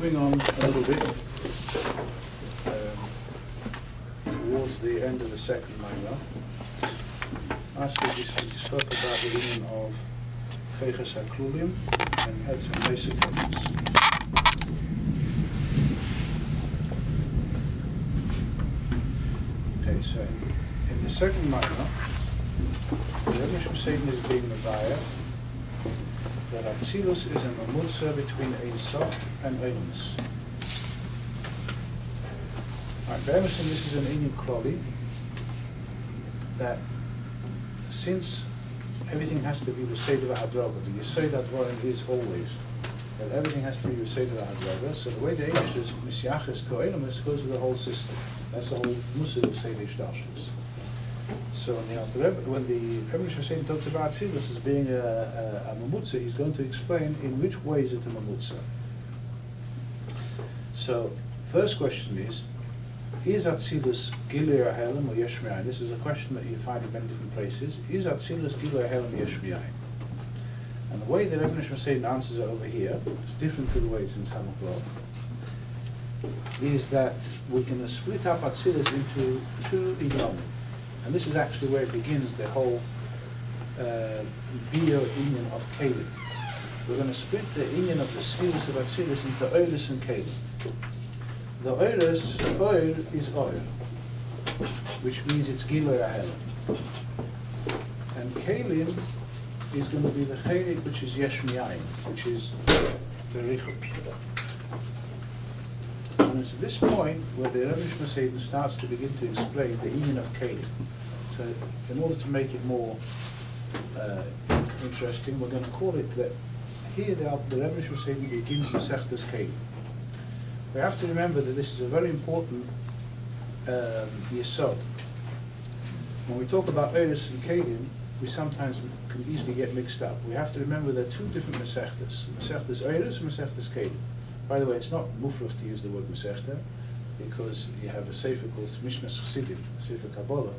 moving on a little bit towards the end of the second minor. Last week we spoke about the union of Cheches HaKlulim and Etzem basic Cheches. Okay, so in the second minor, the Rebbe Satan is being Mavaya that Atzilus is a mamutza between Ein Sof and Eimus. Alright, this is an Inyan Kloli that since everything has to be the Seder HaDroga, the Yesod HaDvorim is always that everything has to be the Seder HaDroga, so the way the Eish is Misyaches to Eimus goes with the whole system. That's the whole Musa of Seder Shtashus. So when the Rebbe Satan talks about Atzilus as being a mamutza, he's going to explain in which way is it a mamutza. So, first question is Atzilus Gilui HaHelem or Yesh Me'ayin? This is a question that you find in many different places. Is Atzilus Gilui HaHelem Yesh Me'ayin? And the way the Rebbe Satan answers it over here is different to the way it's in Samach, is that we're going to split up Atzilus into two inyanim. And this is actually where it begins the whole bio inyan of Kelim. We're going to split the inyan of the spheres of Atzilus into Oilus and Kelim. The Oilus, Oil is Oil, which means it's Gilui HaHelem. And Kelim is going to be the Chelik, which is Yesh Me'ayin, which is the Richut. And it's at this point where the Rebbe Satan starts to begin to explain the inyan of Kelim. So in order to make it more interesting, we're going to call it that here the Rebbe Satan begins Masechtas Kelim. We have to remember that this is a very important yesod. When we talk about Oilus and Kelim, we sometimes can easily get mixed up. We have to remember there are two different Masechtas. Masechtas Oilus and Masechtas Kelim. By the way, it's not mufrach to use the word Masechta, because you have a sefer called Mishnas Chassidim, Sefer Kabbalah,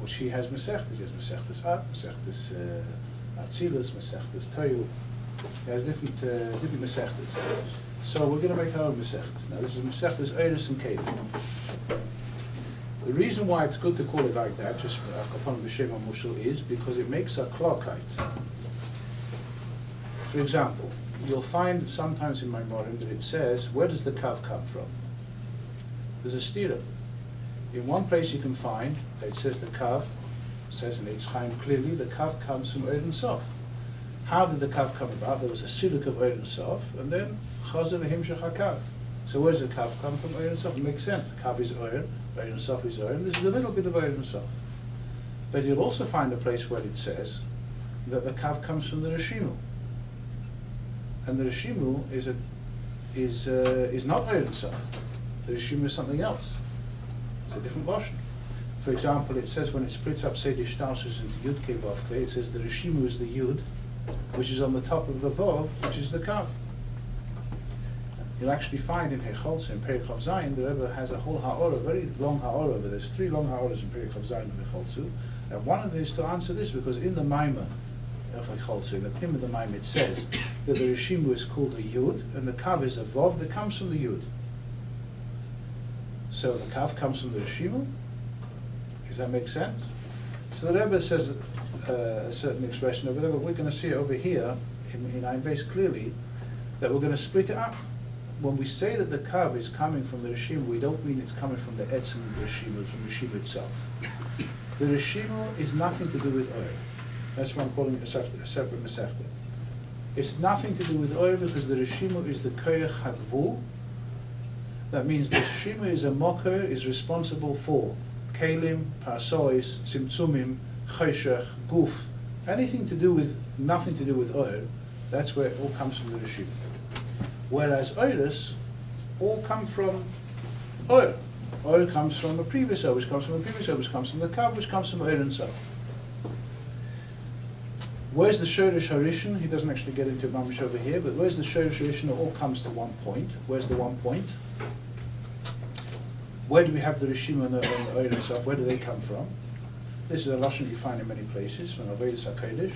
which he has Masechtas. He has Masechtas Masechtas Atzilus, Masechtas Toyu. He has different Masechtas. So we're going to make our own Masechtas. Now this is Masechtas Oilus and Kelim. The reason why it's good to call it like that, just upon B'Shem HaMushal, is because it makes a klokite. For example, you'll find sometimes in my Morim that it says, where does the kav come from? There's a stira. In one place you can find that it says the kav, says in Eitz Chaim clearly, the kav comes from Oil and Sof. How did the kav come about? There was a siluk of Oil and Sof, and then chazav v'himshach hakav. So where does the kav come from? Oil and Sof. It makes sense. The kav is Oil and Sof is Oil. This is a little bit of Oil and Sof. But you'll also find a place where it says that the kav comes from the Rishimu. And the Rishimu is not Oil and Sof. The Rishimu is something else. It's a different lashon. For example, it says when it splits up Seder Shtalshus into Yud Kei Vav Kei, it says the Rishimu is the Yud, which is on the top of the Vav, which is the Kav. You'll actually find in Hecholz, in Perek Chav Zayin, the Rebbe has a whole ha'orah, very long ha'orah, but there's 3 long ha'orahs in Perek Chav Zayin and Hecholzu, and one of them is to answer this, because in the Maimah of Hecholzu, in the Pnim of the Maimah, it says that the Rishimu is called a Yud, and the Kav is a Vav that comes from the Yud. So the Kav comes from the Rishimu. Does that make sense? So the Rebbe says a certain expression over there, but we're going to see over here in Ayin Beis clearly that we're going to split it up. When we say that the Kav is coming from the Rishimu, we don't mean it's coming from the Etzem Rishimu, from the Rishimu itself. The Rishimu is nothing to do with Oil. That's why I'm calling it a separate Masechta. It's nothing to do with Oil because the Rishimu is the Koyach HaGvul. That means the Rishimu is a mocker, is responsible for Kelim, Parsois, Tzimtzumim, Choshech, Guf. Anything to do with, nothing to do with Oil, that's where it all comes from the Rishimu. Whereas Oilus all come from Oil. Oil comes from a previous Oil, which comes from a previous Oil, which comes from the Kav, which comes from Oil and Sof. Where's the Shoresh Harishon? He doesn't actually get into Mamish over here, but where's the Shoresh Harishon? It all comes to one point. Where's the one point? Where do we have the Rishimu and the Oil and Sof? Where do they come from? This is a lashon you find in many places, from Avodas HaKodesh.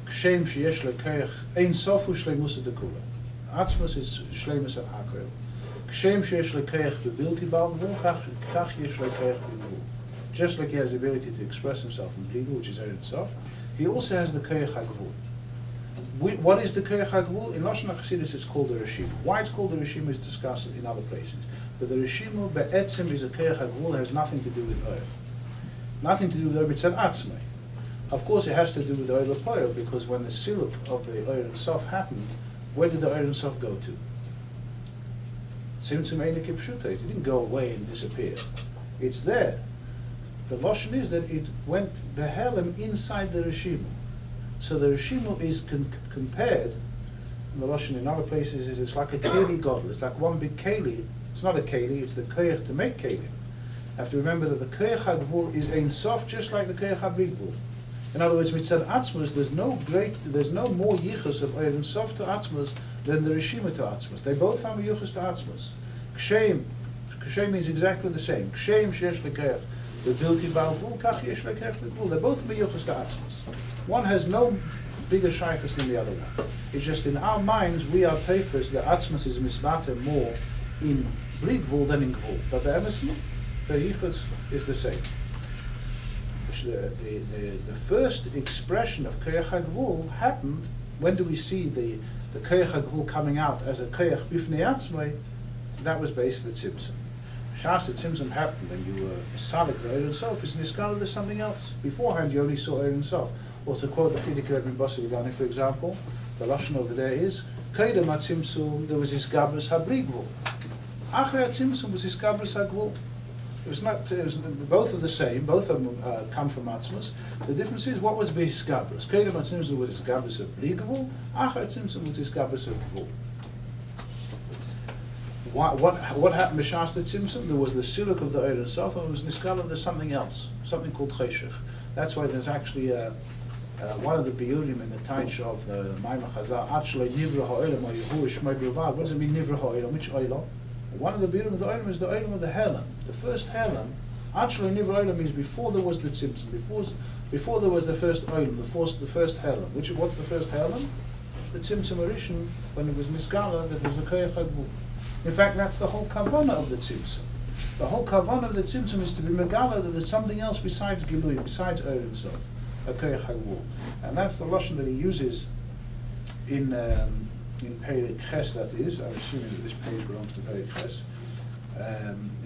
Kshem sheyesh lekoyach ein sofu shleimusa dekula. Atzmus is shleimus of hakel. Kshem sheyesh lekeich bebilti bal gvul, kach yesh lekeich b'gvul. Just like he has the ability to express himself in Pligu, which is Eretz Sof, he also has the Keich HaGvul. What is the Keich HaGvul? In Lashon HaChassidus it's called the Rishim. Why it's called the Rishim is discussed in other places. But the Rishimu be'etzim is a Keich HaGvul, has nothing to do with Eir. Nothing to do with Eir Mitzad Atzmei. Of course it has to do with Eir L'Poyo, because when the Siluk of the Eretz Sof happened, where did the Eretz Sof go to? Tzimtzum Eine Kipshuta. It didn't go away and disappear. It's there. The Lashon is that it went behelem inside the Rishimu. So the Rishimu is compared, and the Lashon in other places is it's like a Keli Godel. It's like one big Keli. It's not a Keli, it's the Keich to make Keli. You have to remember that the Keich HaGvul is Ein Sof, just like the Keich HaBrigvul. In other words, Mitzad Atzmus, there's no more Yichus of Ein Sof to Atzmus than the Rishimu to Atzmus. They both have a Yichus to Atzmus. Kshem means exactly the same. Kshem sheyesh lekeich. The Bilti Baal Gvul, Kach Yesh Lekeich Gvul. They're both meyuchas to Atzmus. One has no bigger shaykhs than the other one. It's just in our minds, we are tefers, the Atzmus is misvate more in Bli Gvul than in Gvul. But the Emerson, the yichus is the same. The first expression of Keich HaGvul happened, when do we see the Keich HaGvul coming out as a Keich Bifnei Atzmei? That was based on the Tzimtzum. Shas the Tzimtzum happened and you were Salik the Eir Sof, is Niskala there's something else. Beforehand you only saw Eir Sof. Or to quote the Fidik Rebbe Bossi, for example, the Lashon over there is, Kedem HaTzimtzum, there was Iskabras HaBrigvul. Achrei HaTzimtzum was Iskabras HaGvul. Both are the same, both of them come from Atzmus. The difference is, what was Iskabras? Kedem HaTzimtzum was Iskabras HaBrigvul, Achrei HaTzimtzum was Iskabras HaGvul. What happened to Shas the Tzimtzum? There was the siluk of the Eir Sof, and it was Niskala, there's something else, something called Cheshech. That's why there's actually one of the Biyurim in the Taich of the Maimah Chazal, Achlei Nivra Ha'olam, or Yehu Shmei B'Ravad. What does it mean, Nivra Ha'olam? Which Olam? One of the Biyurim of the Olam is the Olam of the Helam. The first Helam, Achlei Nivra Ha'olam means before there was the Tzimtzum, before there was the first Olam, the first Helam. What's the first Helam? The Tzimtzum Arishan, when it was Niskala, that was the Keich HaGvul. In fact, that's the whole kavanah of the Tzimtzum. The whole kavanah of the Tzimtzum is to be megala that there's something else besides Gilui, besides Eir Ein Sof, a Keich HaGvul. And that's the Lashon that he uses in Perek Ches, that is. I'm assuming that this page belongs to Perek Ches.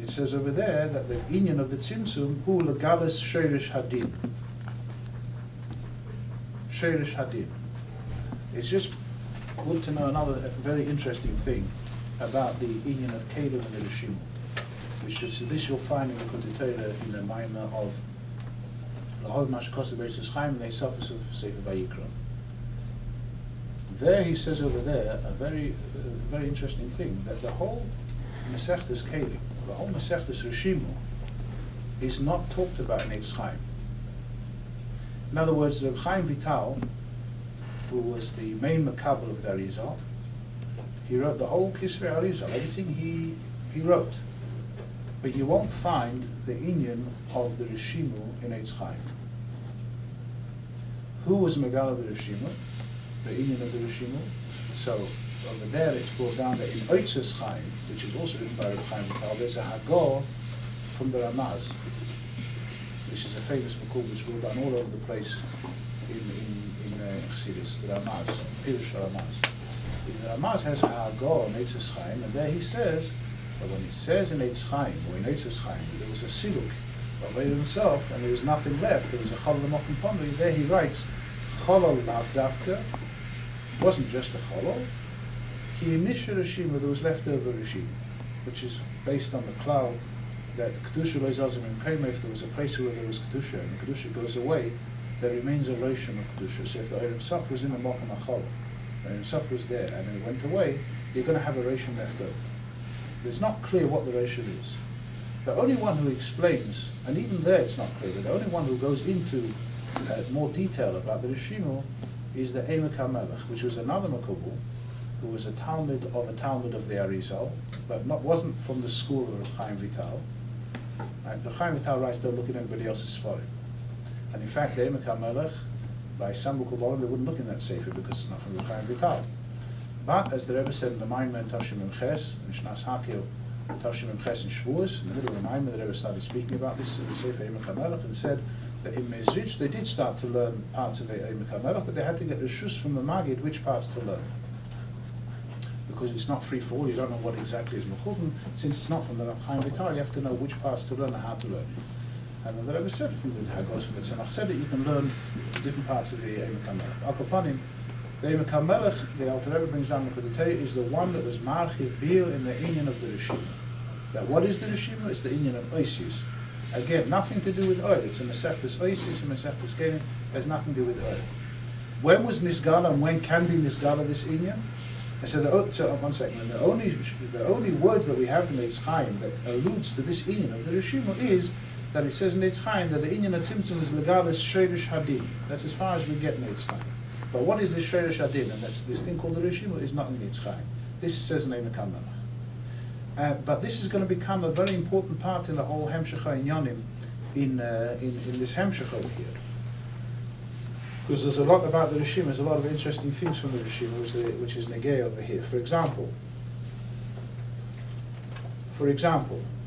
It says over there that the inyan of the Tzimtzum, hu legalis sheirish hadin. Sheirish hadin. It's just good to know another very interesting thing about the inyan of Kedem and the Rishimu, which is this you'll find in the Kutei Torah in the Maimah of Lahod Mashkosa Beis Chaim and the Esophagus of Sefer Vayikra. There he says over there a very interesting thing, that the whole Masechtas Kedem, the whole Masechtas Rishimu, is not talked about in Eitz Chaim. In other words, Reb Chaim Vital, who was the main makabel of the Arizal, he wrote the whole Kisvei Arizal, everything he wrote. But you won't find the inyan of the Rishimu in Eitz Chaim. Who was Megal of the Rishimu? The inyan of the Rishimu. So over there it's brought down that in Eitz Chaim, which is also written by Reb Chaim Vital, there's a Hagor from the Ramaz, which is a famous makub which brought down all over the place in Chassidus, the Ramaz, Pirush Ramaz. The Ramaz has a Hagor in Eitz Chaim, and there he says, but when it says in Eitz Chaim, or in Eitz Chaim, there was a siluk of Eir Ein Sof, and there was nothing left, there was a Cholol Mokum Pomri, there he writes, Cholol Lav Davka, wasn't just a Cholol, Ki Inisha Rishima, there was leftover Rishim, which is based on the cloud that Kedusha Leizazim and Kaim, if there was a place where there was Kedusha, and the Kedusha goes away, there remains a Roshim of Kedusha. So if the Eir Ein Sof was in the Mokum HaCholol, Eir Ein Sof was there, and it went away, you're going to have a Roshim left over. It's not clear what the ratio is. The only one who explains, and even there it's not clear, but the only one who goes into more detail about the Rishimu is the Emek HaMelech, which was another Makubal, who was a Talmud of the Arizal, but wasn't from the school of Reb Chaim Vital. Reb Chaim Vital writes, don't look at anybody else's Sfarim. And in fact, the Emek HaMelech, by some Makubal, they wouldn't look in that Sefer because it's not from Reb Chaim Vital. But as the Rebbe said in the Maimon Tavshim Ches, in Shnas Hakil, Tavshim Ches in Shavuos, in the middle of the Maimon, the Rebbe started speaking about this in the Sefer Emek HaMelech, and said that in Mezrich they did start to learn parts of Emek HaMelech, but they had to get the shus from the Maggid which parts to learn. Because it's not free for all, you don't know what exactly is Mechuvim. Since it's not from the Chaim Vital, you have to know which parts to learn and how to learn it. And then the Rebbe said, from the Hagos, from the Tzemach said that you can learn different parts of the Emek HaMelech. Al Kapanim, the Emek HaMelech, the Alter Rebbe brings down the Kedutei, is the one that was Marchiv Bir in the Inyan of the Rishima. Now what is the Rishima? It's the Inyan of Oisius. Again, nothing to do with oil. It's a Mesechtes Oisius, a Mesechtes Kelim, has nothing to do with oil. When was Nisgala and when can be Nisgala this Inyan? I said, one second, and the only words that we have in the Eitz Chaim that alludes to this Inyan of the Rishima is that it says in the Eitz Chaim that the Inyan of Tzimtzum is Legalis Shreirish Hadin. That's as far as we get in the Eitz Chaim. But what is this Shreirish Hadin? And that's this thing called the Rishima is not in the Eitz Chaim. This says in Emek HaMelech. But this is going to become a very important part in the whole Hemshech Inyanim in this Hemshech over here. Because there's a lot about the Rishima, there's a lot of interesting things from the Rishima, which is negay over here. For example,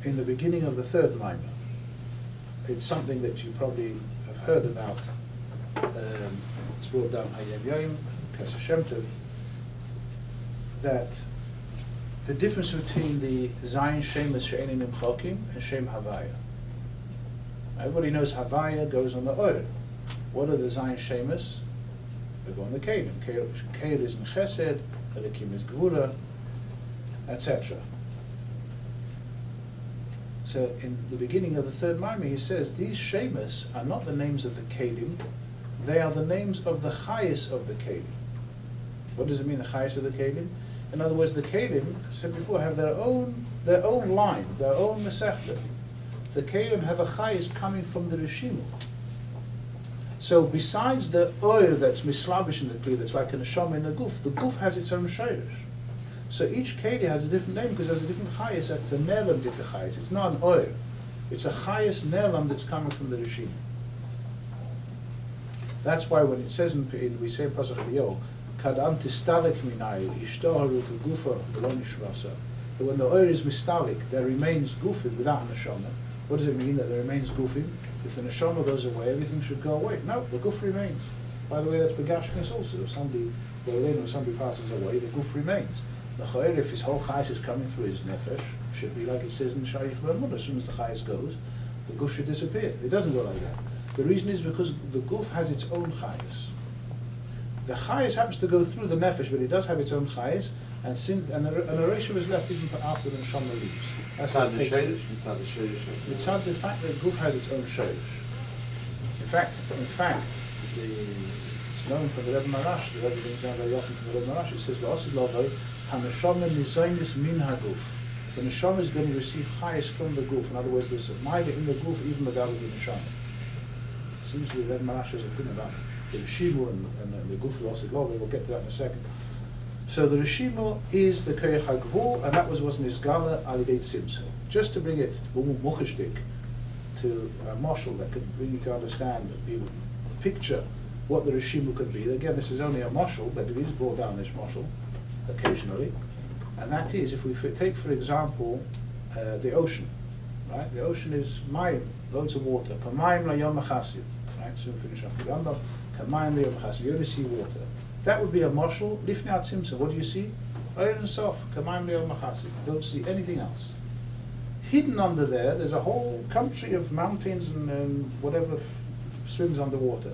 in the beginning of the third Maimon, it's something that you probably have heard about. It's brought down Ayin Beis, Kesef Shem Tov, that the difference between the Zayin Shemus She'enim Nimchokim and Shem Havaya. Everybody knows Havaya goes on the oil. What are the Zayin Shemus? They go on the Kelim. Keil is in Chesed, Elikim is Gvura, etc. So in the beginning of the third Maimon, he says these Shemus are not the names of the Kelim, they are the names of the Chayes of the Kelim. What does it mean, the Chayes of the Kelim? In other words, the Kelim, I said before, have their own line, their own Masechta. The Kelim have a Chayes coming from the Rishima. So besides the oil that's mislavish in the Kli, that's like a neshama in the guf has its own shayrish. So each Keli has a different name because it has a different chayas. That's a nelam different chayas. It's not an oil. It's a chayas nelam that's coming from the Rishim. That's why when it says we say in Pasach Liyol, Kadam tistalek minayu, ishtoharu gufa v'lo nishmasa. That when the oil is mistalik, there remains gufin without a neshama. What does it mean that there remains gufin? If the neshama goes away, everything should go away. No, the guf remains. By the way, that's begashkes also. If somebody passes away, the guf remains. The chayr, if his whole chayes is coming through his nefesh, should be like it says in Shaykh Bermud. As soon as the chayes goes, the guf should disappear. It doesn't go like that. The reason is because the guf has its own chayes. The chayes happens to go through the nefesh, but it does have its own chayes, and a ratio is left even after the neshama leaves. That's how it takes it. It's not the fact that guf has its own shayrish. In fact, it's known from the Rebbe Marash. The Rebbe brings down very often from the Rebbe Marash. It says, "L'osid lovay haneshama nizaynis min haguf." The neshama is going to receive chayes from the guf. In other words, there's a maida in the guf, even without the neshama. Seems to be the Rebbe Marash has a thing about the Rishimu and the guf l'osid lovay. We'll get to that in a second. So the Rishimu is the Koyach HaGvul, and that was Nisgala Alidei Tzimtzum. Just to bring it to a marshal that could bring you to understand, picture what the Rishimu could be. Again, this is only a marshal, but it is brought down this marshal occasionally. And that is, if we take, for example, the ocean, right? The ocean is mayim, loads of water. Kamayim layom achasim, right? Soon finish up the Rambam. Kamayim layom achasim. You only see water. That would be a marshal. Lifnei Tzimtzum. What do you see? Oil and sof. Kamayim layom achasim. You don't see anything else. Hidden under there's a whole country of mountains and whatever swims underwater.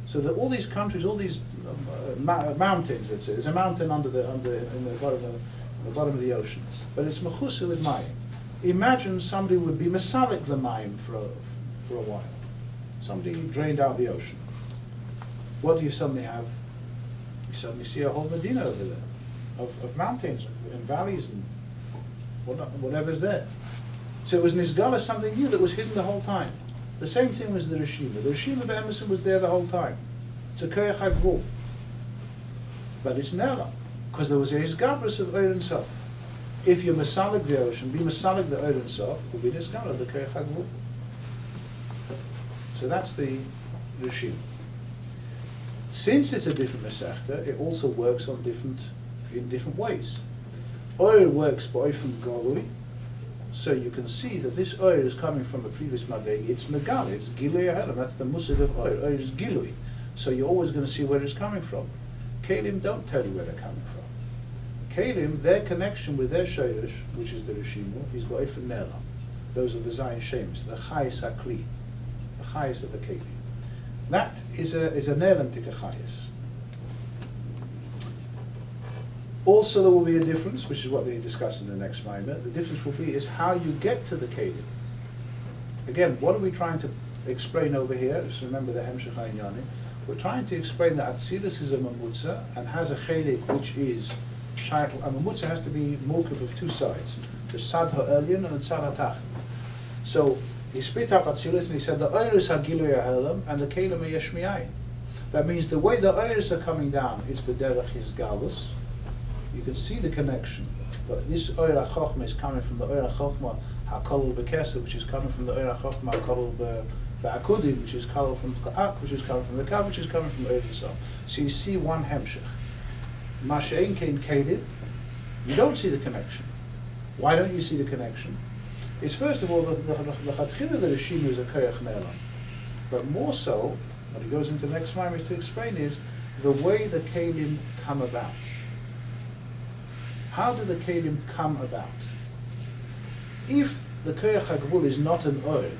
So that all these countries, all these mountains, let's say, there's a mountain in the bottom of the ocean, but it's mechusa with mayim. Imagine somebody would be mesalik the mayim for a while. Somebody drained out the ocean. What do you suddenly have? You suddenly see a whole Medina over there of mountains and valleys and whatever's there. So it was Nisgala, something new that was hidden the whole time. The same thing was the Rishima. The Rishima Be'emerson was there the whole time. It's a Koyach HaGvul. But it's Nela, because there was a Hisgabras of Oir and Sof. If you Masalik the ocean, be Masalik the Oir and Sof, will be Nisgala, the Koyach HaGvul. So that's the Rishima. Since it's a different Masechta, it also works on different in different ways. Oil works by from Golui, so you can see that this oil is coming from the previous Madrega. It's Megal, it's Gilui Ahelam, that's the Musig of oil. Oil is Gilui, so you're always going to see where it's coming from. Kalim don't tell you where they're coming from. Kalim, their connection with their Shayrish, which is the Rishimu, is Go'ed from Nela. Those are the Zayin Shems, the Chayis HaKli, the Chayis of the Kalim. That is a Nelam Tika Chayis. Also, there will be a difference, which is what they discuss in the next Maimah. The difference will be is how you get to the Kalim. Again, what are we trying to explain over here? Just remember the Hemshech HaInyani. We're trying to explain that Atzilus is a Mamutza and has a Chelik which is Shaykh. A Mamutza has to be Mukif of two sides, the Sad HaElyon and the Sad HaTach. So he split up Atzilus and he said the Oiris HaGilui HaElam and the Kalim HaYeshmiyayin. That means the way the Oiris are coming down is B'derech his Galus. You can see the connection. But this Oira Chochma is coming from the Oira Chochma HaKolul B'Kesed, which is coming from the Oira Chochma HaKolul B'Akudim, which is coming from the Ak, which is coming from the Kav, which is coming from the Oira Yisrael. So you see one Hemshech. Masha'in Kein Kalim, you don't see the connection. Why don't you see the connection? It's first of all, the Chatchila of the Rishim is a Koyach Ne'elam. But more so, what he goes into the next time to explain is the way the Kalim come about. How do the Kalim come about? If the Koyach HaGvul is not an oil,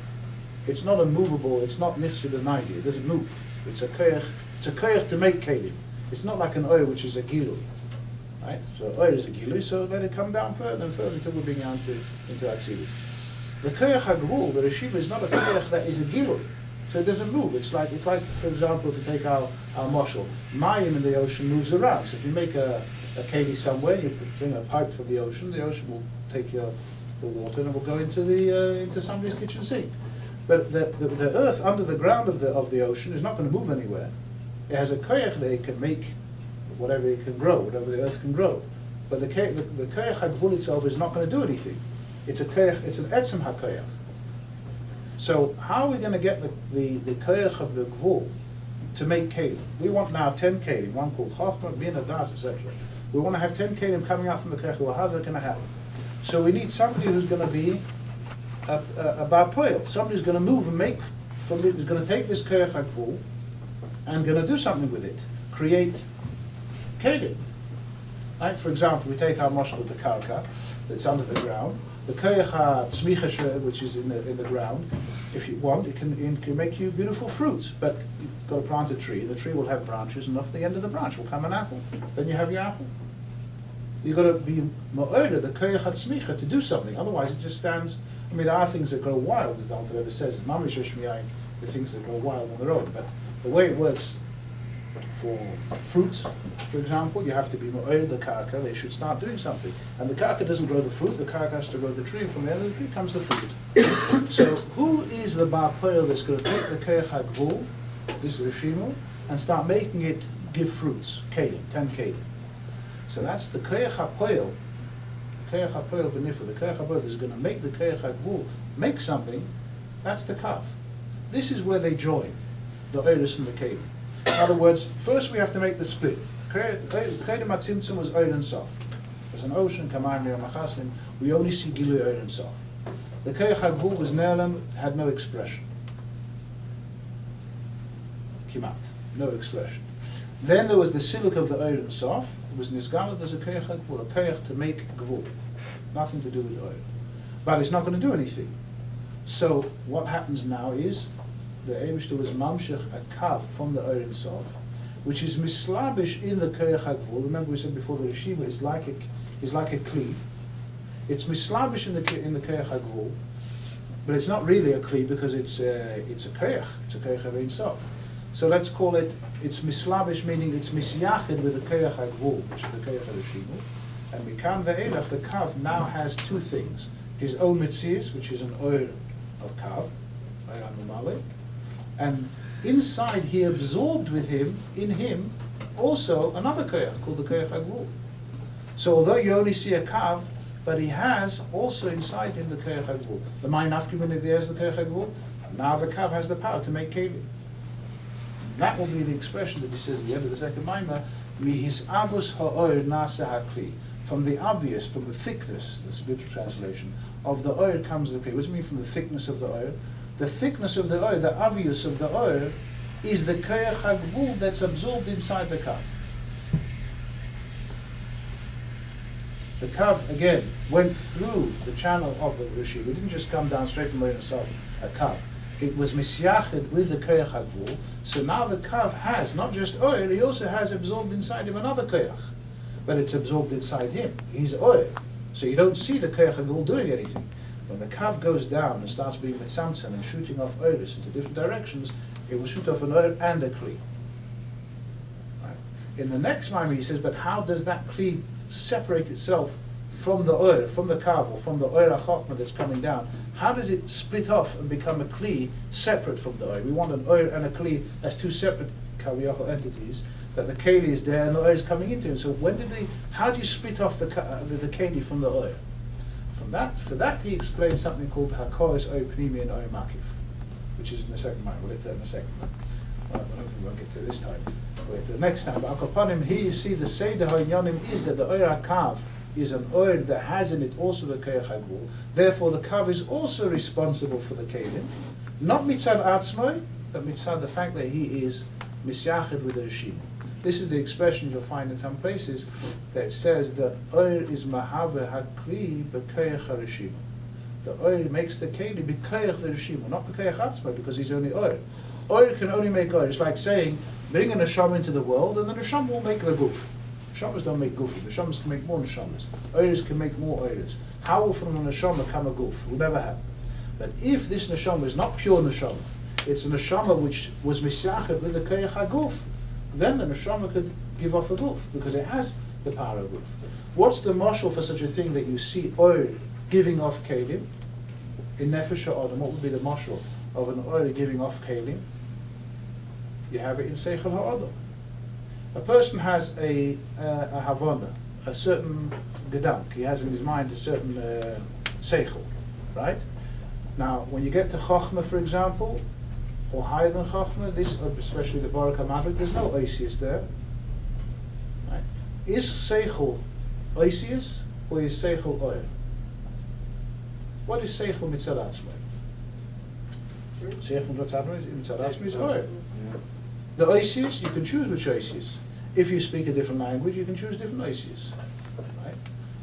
it's not a movable, it's not Nichsid Anaydi, it doesn't move. It's a Koyach to make Kalim. It's not like an oil which is a Gilui. Right? So oil is a Gilui, so let it come down further and further until we're being out into Atzilus. The Koyach HaGvul, the Rishima, is not a Koyach that is a Gilui. So it doesn't move. It's like, for example, if you take our Moshel, Mayim in the ocean moves around. So if you make a keli somewhere, you bring a pipe from the ocean will take the water and it will go into somebody's kitchen sink. But the earth under the ground of the ocean is not going to move anywhere. It has a koyach that it can make whatever it can grow, whatever the earth can grow. But the koyach HaGvul itself is not going to do anything. It's an etzem HaKoyach. So how are we going to get the koyach of the Gvul to make kelim? We want now 10 kelim, one called Chachma, Bina, Das, etc. We want to have 10 kelim coming out from the koyach. Well, how's that going to happen? So we need somebody who's going to be a bar poil. Somebody who's going to move and make from it, who's going to take this koyach HaGvul and going to do something with it, create kelim. Right? For example, we take our moshel with the karka that's under the ground. The koyach HaTzmicha, which is in the ground, if you want, it can make you beautiful fruits. But you've got to plant a tree. The tree will have branches, and off the end of the branch will come an apple. Then you have your apple. You've got to be ma'order, the koyach HaTzmicha, to do something. Otherwise, it just stands. I mean, there are things that grow wild, as the Alter Rebbe says, mamish Shmiyayin, the things that grow wild on their own. But the way it works for fruits, for example, you have to be ma'order the karka. They should start doing something. And the karka doesn't grow the fruit, the karka has to grow the tree. From the end of the tree comes the fruit. So who is the bar poil that's going to take the koyach HaGvul, this is Rishimu, and start making it give fruits, kelim, 10 kelim. So that's the koyach HaPoil, koyach HaPoil b'nifra, the koyach HaPoil is going to make the koyach HaGvul make something. That's the kaf. This is where they join, the oiris and the kelim. In other words, first we have to make the split. Kelim HaTzimtzum was oil and sof. There's an ocean, Kamayim Machasim, we only see Gilui oil and sof. The koyach HaGvul was Ne'elam, had no expression. Kimat, no expression. Then there was the siluk of the oil and sof. It was Nizgala, there's a koyach HaGvul, a koyach to make Gvul. Nothing to do with oil. But it's not going to do anything. So what happens now is, the Eibishter was mamshech a kav from the oil and sof, which is mislabish in the koyach HaGvul. Remember we said before the Rishiva is like a kli. It's mislabish in the koyach HaGvul, but it's not really a kli because it's a koyach. It's a koyach of Ein Sof. So let's call it, it's mislabish, meaning it's misyachid with the koyach HaGvul, which is the koyach HaRishiva. And mikan ve'elach, the kav now has two things. His own mitzias, which is an oil of kav, oil anumale, and inside he absorbed with him, in him, also another koyach called the koyach HaGvul. So although you only see a kav, but he has also inside him the koyach HaGvul. The main nafkimin there is the koyach HaGvul. Now the kav has the power to make kelim. That will be the expression that he says at the end of the second Maimah, Mihis avus ha'oir nasa hakli. From the obvious, from the thickness, that's a literal translation, of the oil comes the kli. What does it mean from the thickness of the oil? The thickness of the oil, the obvious of the oil, is the koyach hagvul that's absorbed inside the kav. The kav, again, went through the channel of the Rishi. It didn't just come down straight from the itself, a kav. It was misyached with the koyach hagvul. So now the kav has not just oil, he also has absorbed inside him another koyach. But it's absorbed inside him. He's oil. So you don't see the koyach hagvul doing anything. When the kav goes down and starts being mitzamtzem and shooting off oilers into different directions, it will shoot off an oil and a kli. Right. In the next line he says, but how does that kli separate itself from the oil, from the kav, or from the oil hachma that's coming down? How does it split off and become a kli separate from the oil? We want an oil and a kli as two separate kaviyachal entities, that the keli is there and the oil is coming into it. So how do you split off the keli from the oil? For that he explains something called hakois oil pnimi and oil makif, which is in the second line. We'll get to that in a second. I don't think we'll get to it this time. We'll get to the next time. But upon him, here you see the seder ha'inyanim is that the oil hakav is an oil that has in it also the koyach hagvul. Therefore, the kav is also responsible for the kelim, not mitzad atzmoi, but mitzad the fact that he is misyached with the rishim. This is the expression you'll find in some places that says the oil is mahave hakli b'koyach harishim. The oil makes the keli b'koyach the rishim, not b'koyach atzmoi, because he's only oil. Oil can only make oil. It's like saying, bring a neshama into the world, and the neshama will make the goof. Neshamas don't make goofy. Neshamas can make more neshamas. Oilers can make more oilers. How will from a neshama come a goof? It will never happen. But if this neshama is not pure neshama, it's a neshama which was misyached with the koyach haguf, then the neshama could give off a goof, because it has the power of goof. What's the mashal for such a thing that you see oil giving off kelim? In nefesh ha'adam, what would be the mashal of an oil giving off kelim? You have it in seichel ha'adam. A person has a havana, a certain gedank. He has in his mind a certain seichel, right? Now, when you get to chokhmah, for example, or higher than chokhmah, this, especially the barak hamavik, there's no oisius there. Right? Is seichel oisius or is seichel oil? What is seichel mitzad atzmai? Seichel mitzad atzmai is oil. The oisius, you can choose which oisius. If you speak a different language, you can choose different oisius. Right?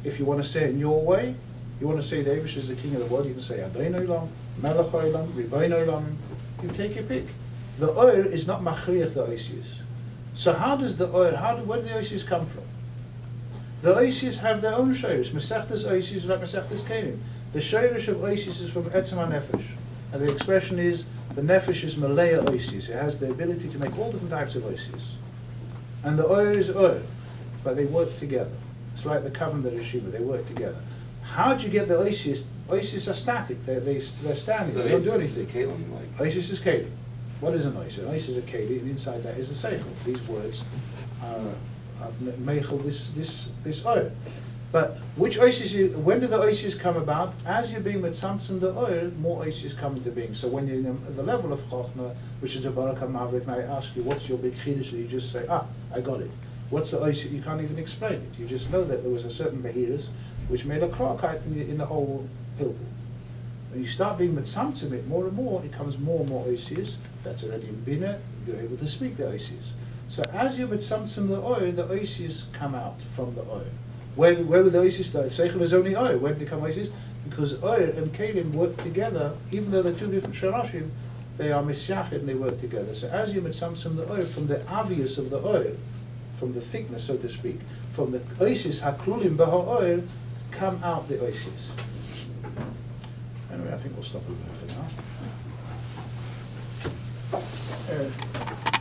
If you want to say it in your way, you want to say the Eibush is the king of the world, you can say Adein Olam, Melech Olam, Ribono Olam. You take your pick. The oil is not machriach the oisius. So how does the oil, where do the oisius come from? The oisius have their own shayrish. Mesechtes oisius like mesechtes kelim. The shayrish of oisius is from etzem nefesh. And the expression is, the nefesh is malaya oisius. It has the ability to make all different types of oisius. And the oil is oil, but they work together. It's like the kavan the Rishima, they work together. How do you get the oisius? Oisius are static, they're standing, so they don't do anything. Oisius is kelim. What is an oisius? An oisius is a kelim, and inside that is a seichel. These words are meichel this oil. But which oisius, when do the oisius come about? As you're being mitzamtzim the oil, more oisius come into being. So when you're at the level of chokhmah, which is a barakah mavrik, and I ask you, what's your big chiddush? You just say, I got it. What's the oisius? You can't even explain it. You just know that there was a certain behiras which made a krokite in the whole pilpul. When you start being mitzamtzim it more and more, it comes more and more oisius. That's already in bina. You're able to speak the oisius. So as you mitzamtzim the oisius come out from the oil. Where would the oisius start? Seichel is only oil. When did it become oisius? Because oil and kelim work together, even though they're two different sharashim, they are misyached and they work together. So as you mitzamtzim the oil, from the obvious of the oil, from the thickness, so to speak, from the oisius haklulim b'ha oil, come out the oisius. Anyway, I think we'll stop over for now.